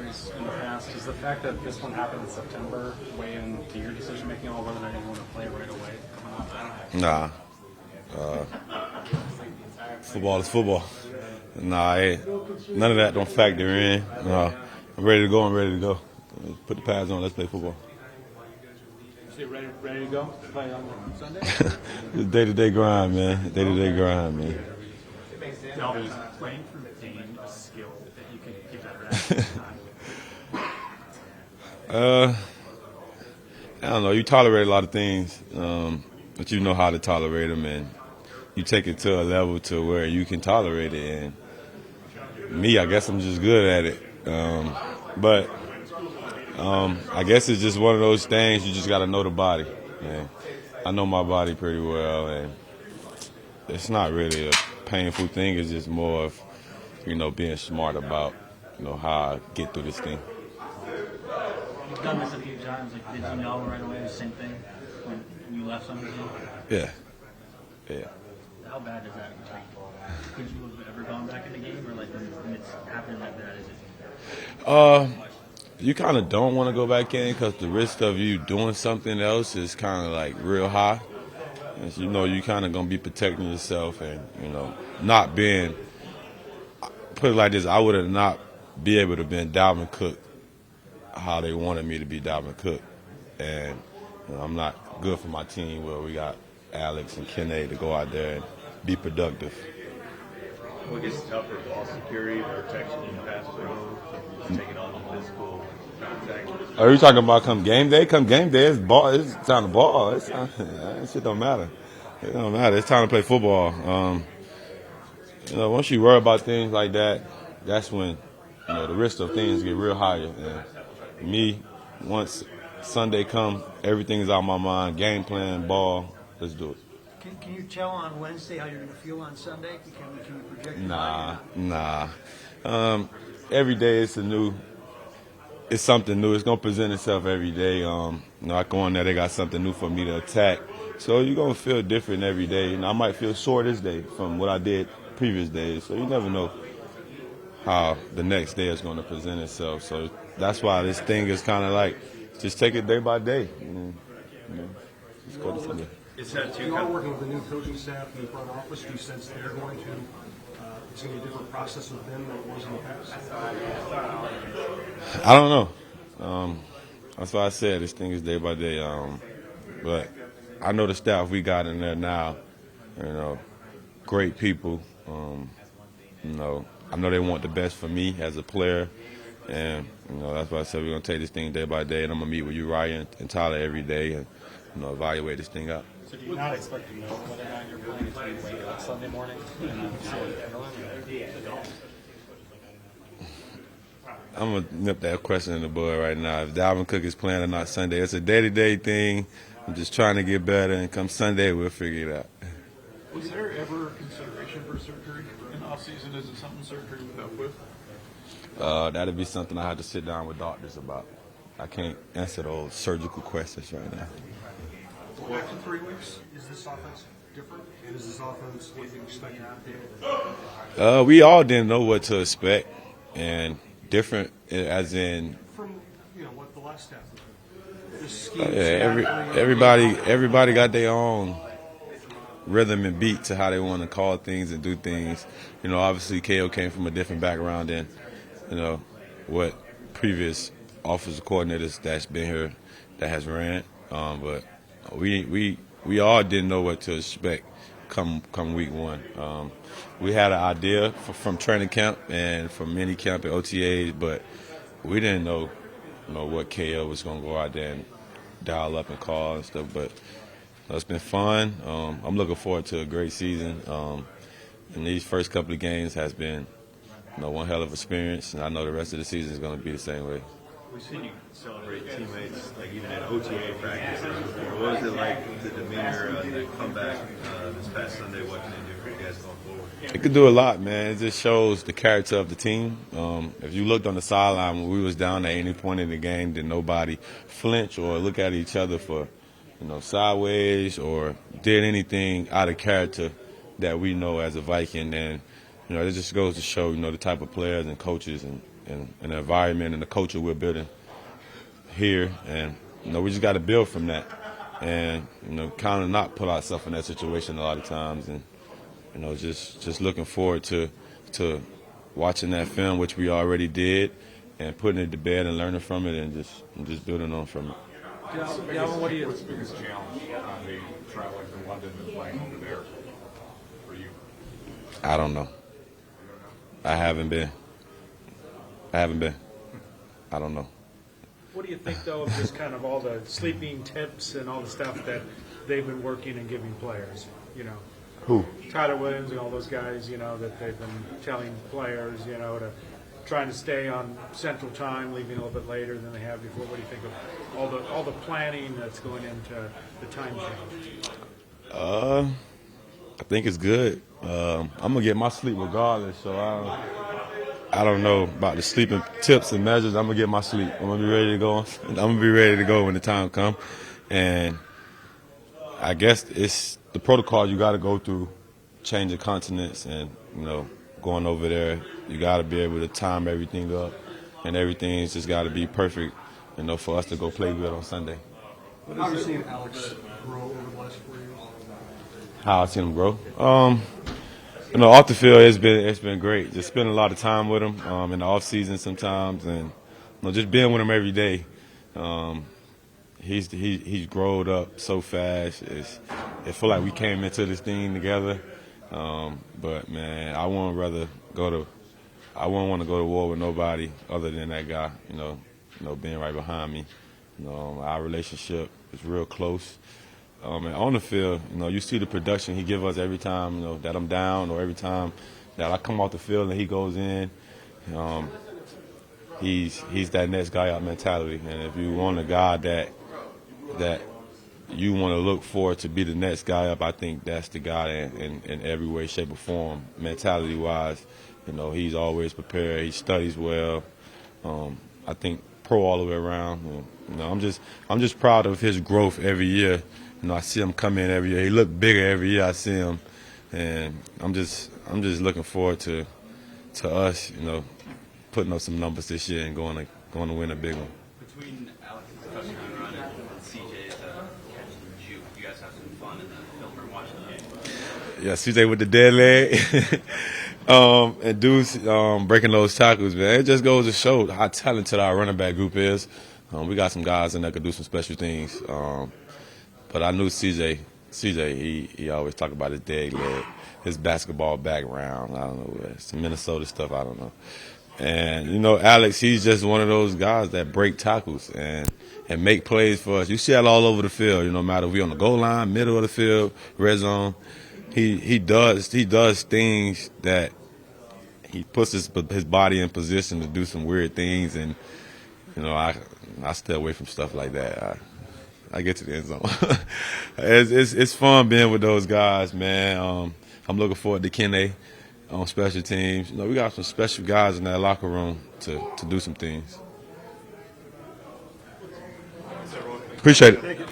injuries in the past. Does the fact that this one happened in September weigh into your decision making on whether or not you want to play right away coming up? Nah. Football is football. Nah, none of that don't factor in. I'm ready to go. I'm ready to go. Put the pads on. Let's play football. So you're ready to go? Play on Sunday? It's day-to-day grind, man. Day-to-day grind, man. Dalvin, playing for Dane a skill that you can keep that reaction? I don't know. You tolerate a lot of things, but you know how to tolerate them, and you take it to a level to where you can tolerate it. And me, I guess I'm just good at it. But I guess it's just one of those things. You just got to know the body. And I know my body pretty well, and it's not really a painful thing. It's just more of, being smart about, how I get through this thing. You've done this a few times. Like, did you know right away the same thing when you left Summer League? Yeah. How bad is that? Like, could you have ever gone back in the game, or like when it's happening like that, is it? You kind of don't want to go back in because the risk of you doing something else is kind of like real high. And so, you kind of gonna be protecting yourself, and not being. Put it like this: I would have not be able to been Dalvin Cook how they wanted me to be Dalvin Cook, and I'm not good for my team where we got Alex and Kenne to go out there and be productive. What gets tougher, ball security, protection, and pass throw, taking on the physical contact? Are you talking about come game day? Come game day, it's ball. It's time to ball. That shit don't matter. It don't matter. It's time to play football. Once you worry about things like that, that's when the risk of things get real higher. And me, once Sunday come, everything's out of my mind. Game plan, ball. Let's do it. Can you tell on Wednesday how you're going to feel on Sunday? Can you project? Nah. Every day it's something new. It's going to present itself every day. I go in there, they got something new for me to attack. So you're going to feel different every day. I might feel sore this day from what I did previous days. So you never know how the next day is going to present itself. So that's why this thing is kind of like, just take it day by day. Just go to Sunday. You are working with the new coaching staff in the front office. Do you sense they're going to, it's going to be a different process with them than it was in the past? I don't know. That's why I said this thing is day by day. But I know the staff we got in there now, great people. I know they want the best for me as a player. And, that's why I said we're going to take this thing day by day. And I'm going to meet with you, Ryan, and Tyler every day and, evaluate this thing out. So do you not expect to know whether or not you're playing until you wake up Sunday morning and I'm going to nip that question in the bud right now. If Dalvin Cook is playing or not Sunday, it's a day-to-day thing. I'm just trying to get better, and come Sunday, we'll figure it out. Was there ever consideration for surgery in the offseason? Is it something surgery would help with? That'd be something I have to sit down with doctors about. I can't answer those surgical questions right now. After 3 weeks, is this offense different? Is this offense what you expected to be? We all didn't know what to expect, and different as in. From what the last staff did. Everybody got their own rhythm and beat to how they want to call things and do things. Obviously KO came from a different background than what previous offensive coordinators that's been here that has ran, but. We all didn't know what to expect come week one. We had an idea from training camp and from mini camp and OTAs, but we didn't know what KO was going to go out there and dial up and call and stuff. But it's been fun. I'm looking forward to a great season. And these first couple of games has been one hell of an experience, and I know the rest of the season is going to be the same way. We've seen you celebrate teammates, like even at OTA practices before. What was it like, the demeanor, the comeback this past Sunday? What can it do for you guys going forward? It could do a lot, man. It just shows the character of the team. If you looked on the sideline when we was down at any point in the game, did nobody flinch or look at each other for, sideways or did anything out of character that we know as a Viking. And, it just goes to show, the type of players and coaches and and the environment and the culture we're building here. And, we just got to build from that and, kind of not put ourselves in that situation a lot of times. And, just looking forward to watching that film, which we already did, and putting it to bed and learning from it and just building on from it. Dalvin, what do you? What's the biggest challenge on the traveling from London and playing over there for you? I don't know. I haven't been. I don't know. What do you think, though, of just kind of all the sleeping tips and all the stuff that they've been working and giving players? Who? Tyler Williams and all those guys, that they've been telling players, to trying to stay on Central Time, leaving a little bit later than they have before. What do you think of all the planning that's going into the time change? I think it's good. I'm gonna get my sleep regardless, so I don't know about the sleeping tips and measures. I'm gonna get my sleep. I'm gonna be ready to go. I'm gonna be ready to go when the time comes. And I guess it's the protocol you got to go through, changing continents, and going over there. You got to be able to time everything up, and everything's just got to be perfect, for us to go play good on Sunday. How have you seen Alex grow over the last 4 years? How I've seen him grow. Off the field, it's been great. Just spending a lot of time with him in the off season sometimes, and just being with him every day. He's grown up so fast. It feel like we came into this thing together. But man, I wouldn't want to go to war with nobody other than that guy. Being right behind me. Our relationship is real close. And on the field, you see the production he give us every time, that I'm down, or every time that I come off the field and he goes in. He's that next guy out mentality, and if you want a guy that you want to look for to be the next guy up, I think that's the guy in every way, shape, or form, mentality-wise. He's always prepared. He studies well. I think pro all the way around. I'm just proud of his growth every year. I see him come in every year. He look bigger every year I see him, and I'm just looking forward to us, putting up some numbers this year and going to win a big one. Between Alex's touchdown run and CJ's juke, you guys have some fun in the film room watching that? Yeah, CJ with the dead leg. And Deuce breaking those tackles, man. It just goes to show how talented our running back group is. We got some guys in there that could do some special things. But I knew CJ, he always talk about his dead leg, his basketball background. I don't know, some Minnesota stuff, I don't know. And, Alex, he's just one of those guys that break tackles and make plays for us. You see that all over the field, no matter if we're on the goal line, middle of the field, red zone. He does things that he puts his body in position to do some weird things, and I stay away from stuff like that. I get to the end zone. It's fun being with those guys, man. I'm looking forward to Kenne on special teams. We got some special guys in that locker room to do some things. Appreciate it.